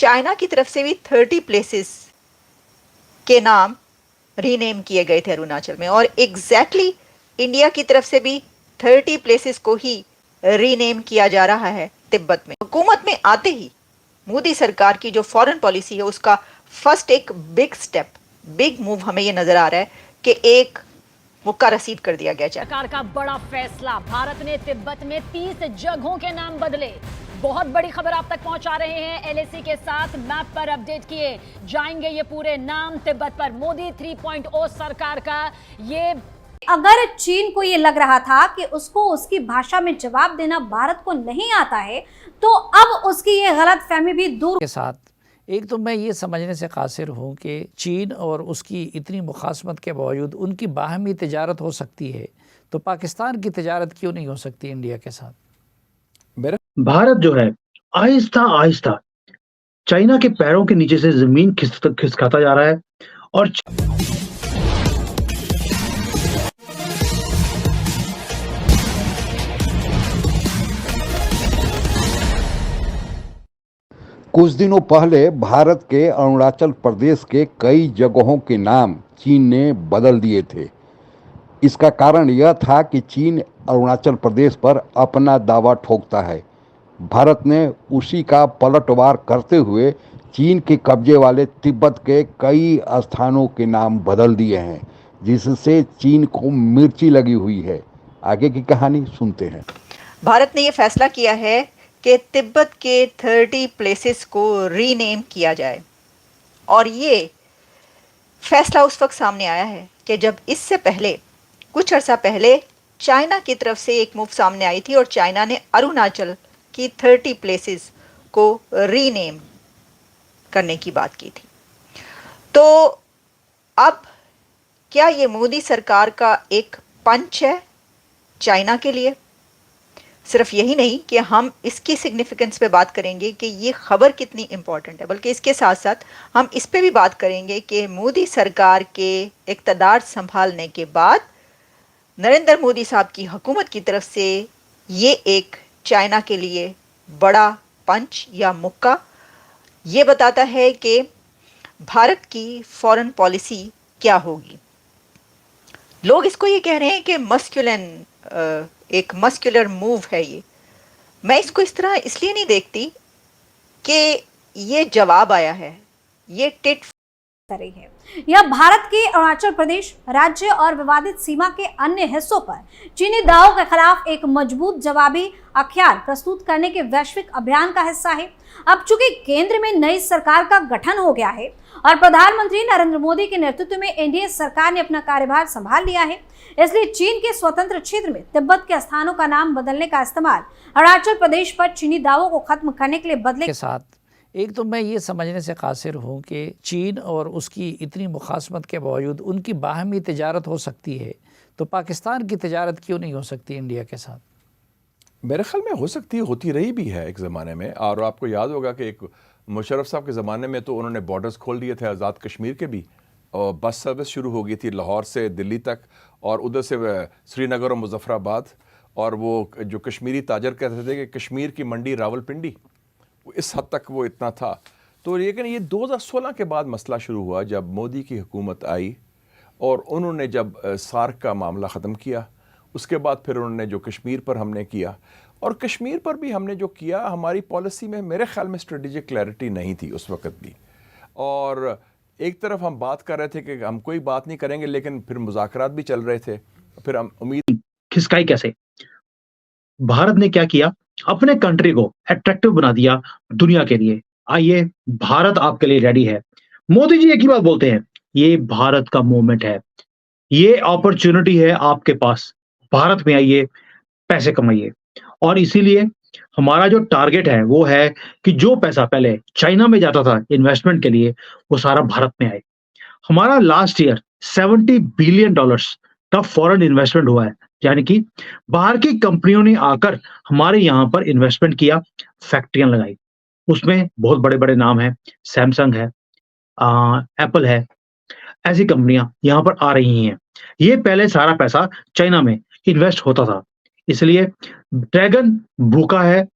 China की तरफ से भी 30 प्लेसेस के नाम रीनेम किए गए थे अरुणाचल में, और एग्जैक्टली इंडिया की तरफ से भी 30 प्लेसेस को ही रीनेम किया जा रहा है तिब्बत में। हुकूमत में आते ही मोदी सरकार की जो फॉरेन पॉलिसी है उसका फर्स्ट एक बिग स्टेप, बिग मूव हमें ये नजर आ रहा है कि एक मुक्का रसीद कर दिया गया। सरकार का बड़ा फैसला, भारत ने तिब्बत में 30 जगहों के नाम बदले। बहुत बड़ी खबर आप तक पहुंचा रहे हैं, एलएसी के साथ मैप पर अपडेट किए जाएंगे ये पूरे नाम तिब्बत पर। मोदी 3.0 सरकार का ये, अगर चीन को ये लग रहा था कि उसको उसकी भाषा में जवाब देना भारत को नहीं आता है, तो अब उसकी ये गलतफहमी भी दूर के साथ एक तो मैं ये समझने से कासिर हूँ कि चीन और उसकी इतनी मुखासमत के बावजूद उनकी बाहमी तिजारत हो सकती है, तो पाकिस्तान की तिजारत क्यों नहीं हो सकती इंडिया के साथ? भारत जो है आहिस्ता आहिस्ता चाइना के पैरों के नीचे से जमीन खिसकाता जा रहा है और कुछ दिनों पहले भारत के अरुणाचल प्रदेश के कई जगहों के नाम चीन ने बदल दिए थे। इसका कारण यह था कि चीन अरुणाचल प्रदेश पर अपना दावा ठोकता है। भारत ने उसी का पलटवार करते हुए चीन के कब्जे वाले तिब्बत के कई स्थानों के नाम बदल दिए हैं, जिससे चीन को मिर्ची लगी हुई है। आगे की कहानी सुनते हैं। भारत ने यह फैसला किया है कि तिब्बत के 30 प्लेसेस को रीनेम किया जाए, और ये फैसला उस वक्त सामने आया है कि जब इससे पहले कुछ अर्सा पहले चाइना की तरफ से एक मूव सामने आई थी और चाइना ने अरुणाचल की 30 प्लेसेस को रीनेम करने की बात की थी। तो अब क्या ये मोदी सरकार का एक पंच है चाइना के लिए? सिर्फ यही नहीं कि हम इसकी सिग्निफिकेंस पे बात करेंगे कि ये खबर कितनी इंपॉर्टेंट है, बल्कि इसके साथ साथ हम इस पे भी बात करेंगे कि मोदी सरकार के इक़्तिदार संभालने के बाद नरेंद्र मोदी साहब की हुकूमत की तरफ से ये एक चाइना के लिए बड़ा पंच या मुक्का ये बताता है कि भारत की फॉरेन पॉलिसी क्या होगी। लोग इसको ये कह रहे हैं कि एक मस्कुलर मूव है ये। मैं इसको इस तरह इसलिए नहीं देखती कि ये जवाब आया है, ये टिट रही है। यह भारत के अरुणाचल प्रदेश राज्य और विवादित सीमा के अन्य हिस्सों पर चीनी दावों के खिलाफ एक मजबूत जवाबी अख्तियार प्रस्तुत करने के वैश्विक अभियान का हिस्सा है। अब चूंकि केंद्र में नई सरकार का गठन हो गया है और प्रधानमंत्री नरेंद्र मोदी के नेतृत्व में एनडीए सरकार ने अपना कार्यभार संभाल लिया है, इसलिए चीन के स्वतंत्र क्षेत्र में तिब्बत के स्थानों का नाम बदलने का इस्तेमाल अरुणाचल प्रदेश पर चीनी दावों को खत्म करने के लिए बदले के साथ एक तो मैं ये समझने से कासिर हूँ कि चीन और उसकी इतनी मुखासमत के बावजूद उनकी बाहमी तिजारत हो सकती है, तो पाकिस्तान की तिजारत क्यों नहीं हो सकती इंडिया के साथ? मेरे ख्याल में हो सकती है, होती रही भी है एक ज़माने में। और आपको याद होगा कि एक मुशर्रफ साहब के ज़माने में तो उन्होंने बॉर्डर्स खोल दिए थे आज़ाद कश्मीर के भी, और बस सर्विस शुरू हो गई थी लाहौर से दिल्ली तक, और उधर से श्रीनगर और मुजफ्फराबाद। और वो जो कश्मीरी ताजर कहते थे कि कश्मीर की मंडी रावलपिंडी, इस हद तक वो इतना था। तो लेकिन ये 2016 के बाद मसला शुरू हुआ जब मोदी की हुकूमत आई और उन्होंने जब सार्क का मामला ख़त्म किया। उसके बाद फिर उन्होंने जो कश्मीर पर हमने किया, और कश्मीर पर भी हमने जो किया, हमारी पॉलिसी में मेरे ख्याल में स्ट्रेटेजिक क्लैरिटी नहीं थी उस वक्त भी। और एक तरफ हम बात कर रहे थे कि हम कोई बात नहीं करेंगे, लेकिन फिर मुज़ाकरात भी चल रहे थे। फिर हम उम्मीद खिसकाई कैसे? भारत ने क्या किया? अपने कंट्री को अट्रैक्टिव बना दिया दुनिया के लिए। आइए, भारत आपके लिए रेडी है। मोदी जी एक ही बात बोलते हैं, ये भारत का मोमेंट है, ये अपॉर्चुनिटी है आपके पास, भारत में आइए, पैसे कमाइए। और इसीलिए हमारा जो टारगेट है वो है कि जो पैसा पहले चाइना में जाता था इन्वेस्टमेंट के लिए, वो सारा भारत में आए। हमारा लास्ट ईयर $70 बिलियन का फॉरेन इन्वेस्टमेंट हुआ है, यानी कि बाहर की कंपनियों ने आकर हमारे यहाँ पर इन्वेस्टमेंट किया, फैक्ट्रियां लगाई। उसमें बहुत बड़े बड़े नाम हैं, सैमसंग है, एप्पल है, ऐसी कंपनियां यहाँ पर आ रही हैं। ये पहले सारा पैसा चाइना में इन्वेस्ट होता था, इसलिए ड्रैगन भूखा है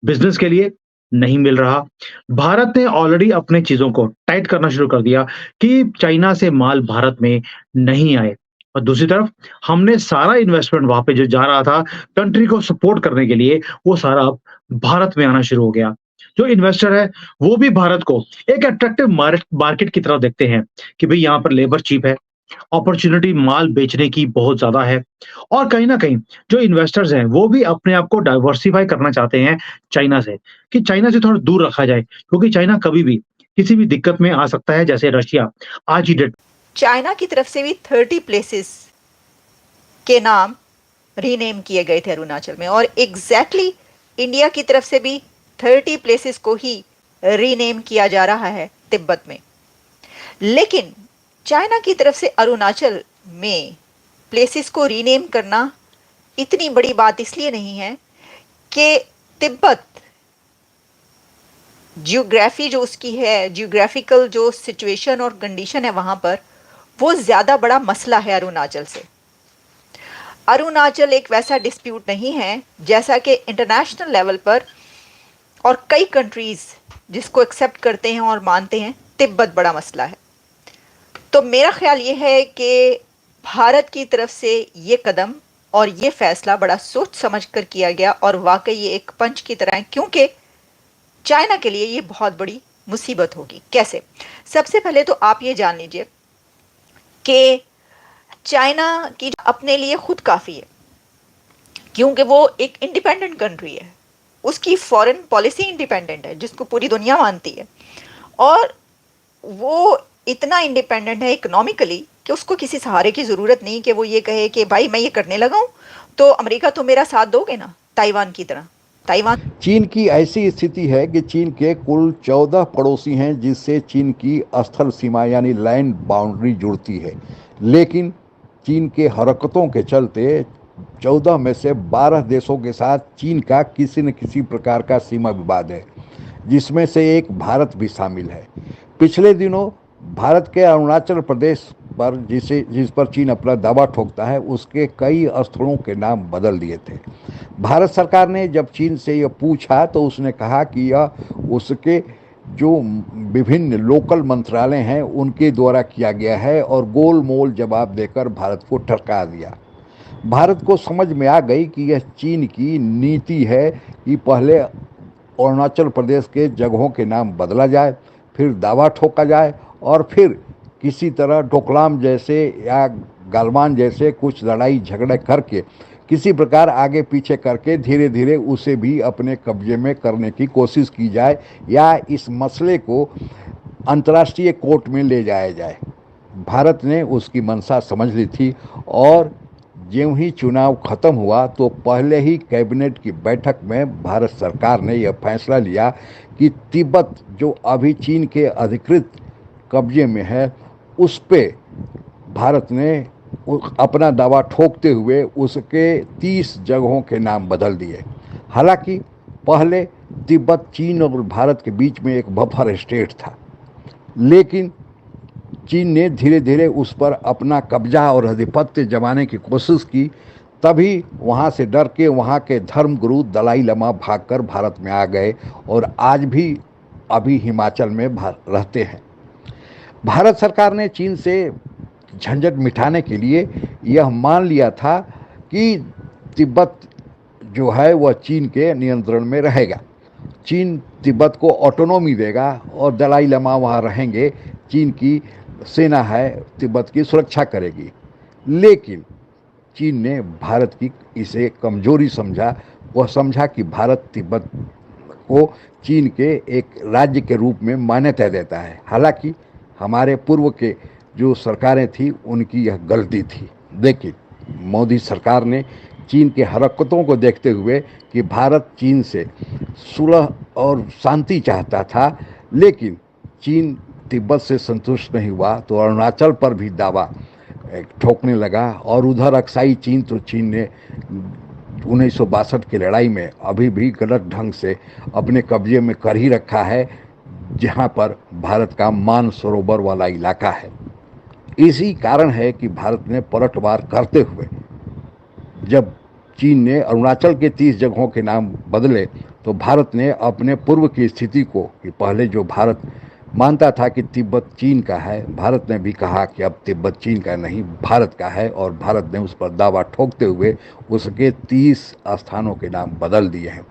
बिजनेस के लिए, नहीं मिल रहा। भारत ने ऑलरेडी अपने चीजों को टाइट करना शुरू कर दिया कि चाइना से माल भारत में नहीं आए। और दूसरी तरफ हमने सारा इन्वेस्टमेंट वहां पे जो जा रहा था कंट्री को सपोर्ट करने के लिए, वो सारा अब भारत में आना शुरू हो गया। जो इन्वेस्टर है वो भी भारत को एक अट्रैक्टिव मार्केट की तरफ देखते हैं कि भाई यहाँ पर लेबर चीप है, अपॉर्चुनिटी माल बेचने की बहुत ज्यादा है। और कहीं ना कहीं जो इन्वेस्टर्स हैं वो भी अपने आप को डाइवर्सिफाई करना चाहते हैं चाइना से, कि चाइना से थोड़ा दूर रखा जाए, क्योंकि चाइना कभी भी किसी भी दिक्कत में आ सकता है, जैसे रशिया आज ही डेट। चाइना की तरफ से भी 30 प्लेसेस के नाम रीनेम किए गए थे अरुणाचल में, और एग्जैक्टली इंडिया की तरफ से भी 30 प्लेसेस को ही रीनेम किया जा रहा है तिब्बत में। लेकिन चाइना की तरफ से अरुणाचल में प्लेसेस को रीनेम करना इतनी बड़ी बात इसलिए नहीं है कि तिब्बत जियोग्राफी जो उसकी है, जियोग्राफिकल जो सिचुएशन और कंडीशन है वहां पर, वो ज़्यादा बड़ा मसला है अरुणाचल से। अरुणाचल एक वैसा डिस्प्यूट नहीं है जैसा कि इंटरनेशनल लेवल पर और कई कंट्रीज़ जिसको एक्सेप्ट करते हैं और मानते हैं तिब्बत बड़ा मसला है। तो मेरा ख्याल ये है कि भारत की तरफ से ये कदम और ये फैसला बड़ा सोच समझ कर किया गया, और वाकई ये एक पंच की तरह है, क्योंकि चाइना के लिए ये बहुत बड़ी मुसीबत होगी। कैसे? सबसे पहले तो आप ये जान लीजिए कि चाइना की अपने लिए खुद काफ़ी है, क्योंकि वो एक इंडिपेंडेंट कंट्री है, उसकी फॉरेन पॉलिसी इंडिपेंडेंट है जिसको पूरी दुनिया मानती है, और वो इतना इंडिपेंडेंट है इकोनॉमिकली कि उसको किसी सहारे की ज़रूरत नहीं कि वो ये कहे कि भाई मैं ये करने लगा हूँ तो अमेरिका तो मेरा साथ दोगे ना, ताइवान की तरह। ताइवान चीन की ऐसी स्थिति है कि चीन के कुल 14 पड़ोसी हैं जिससे चीन की स्थल सीमा यानी लैंड बाउंड्री जुड़ती है, लेकिन चीन के हरकतों के चलते 14 में से 12 देशों के साथ चीन का किसी न किसी प्रकार का सीमा विवाद है, जिसमें से एक भारत भी शामिल है। पिछले दिनों भारत के अरुणाचल प्रदेश पर जिस पर चीन अपना दावा ठोकता है, उसके कई स्थलों के नाम बदल दिए थे। भारत सरकार ने जब चीन से यह पूछा तो उसने कहा कि यह उसके जो विभिन्न लोकल मंत्रालय हैं उनके द्वारा किया गया है, और गोल मोल जवाब देकर भारत को ठरका दिया। भारत को समझ में आ गई कि यह चीन की नीति है कि पहले अरुणाचल प्रदेश के जगहों के नाम बदला जाए, फिर दावा ठोका जाए, और फिर किसी तरह डोकलाम जैसे या गलवान जैसे कुछ लड़ाई झगड़े करके किसी प्रकार आगे पीछे करके धीरे धीरे उसे भी अपने कब्जे में करने की कोशिश की जाए, या इस मसले को अंतर्राष्ट्रीय कोर्ट में ले जाया जाए। भारत ने उसकी मंशा समझ ली थी, और ज्यों ही चुनाव खत्म हुआ तो पहले ही कैबिनेट की बैठक में भारत सरकार ने यह फैसला लिया कि तिब्बत जो अभी चीन के अधिकृत कब्जे में है, उस पे भारत ने अपना दावा ठोकते हुए उसके 30 जगहों के नाम बदल दिए। हालांकि पहले तिब्बत चीन और भारत के बीच में एक बफर स्टेट था, लेकिन चीन ने धीरे धीरे उस पर अपना कब्जा और आधिपत्य जमाने की कोशिश की। तभी वहाँ से डर के वहाँ के धर्मगुरु दलाई लामा भागकर भारत में आ गए, और आज भी अभी हिमाचल में रहते हैं। भारत सरकार ने चीन से झंझट मिटाने के लिए यह मान लिया था कि तिब्बत जो है वह चीन के नियंत्रण में रहेगा, चीन तिब्बत को ऑटोनॉमी देगा और दलाई लामा वहाँ रहेंगे, चीन की सेना है तिब्बत की सुरक्षा करेगी। लेकिन चीन ने भारत की इसे कमजोरी समझा, वह समझा कि भारत तिब्बत को चीन के एक राज्य के रूप में मान्यता देता है। हालांकि हमारे पूर्व के जो सरकारें थी उनकी यह गलती थी। देखिए, मोदी सरकार ने चीन के हरकतों को देखते हुए कि भारत चीन से सुलह और शांति चाहता था, लेकिन चीन तिब्बत से संतुष्ट नहीं हुआ तो अरुणाचल पर भी दावा ठोकने लगा। और उधर अक्साई चीन, तो चीन ने 1962 की लड़ाई में अभी भी गलत ढंग से अपने कब्जे में कर ही रखा है, जहां पर भारत का मानसरोवर वाला इलाका है। इसी कारण है कि भारत ने पलटवार करते हुए जब चीन ने अरुणाचल के 30 जगहों के नाम बदले तो भारत ने अपने पूर्व की स्थिति को, कि पहले जो भारत मानता था कि तिब्बत चीन का है, भारत ने भी कहा कि अब तिब्बत चीन का नहीं भारत का है, और भारत ने उस पर दावा ठोकते हुए उसके 30 स्थानों के नाम बदल दिए हैं।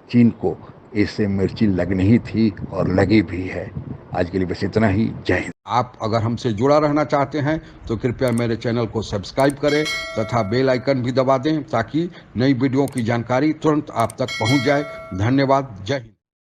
चीन को इससे मिर्ची लगनी ही थी और लगी भी है। आज के लिए बस इतना ही। जय हिंद। आप अगर हमसे जुड़ा रहना चाहते हैं तो कृपया मेरे चैनल को सब्सक्राइब करें तथा बेल आइकन भी दबा दें ताकि नई वीडियो की जानकारी तुरंत आप तक पहुंच जाए। धन्यवाद। जय हिंद।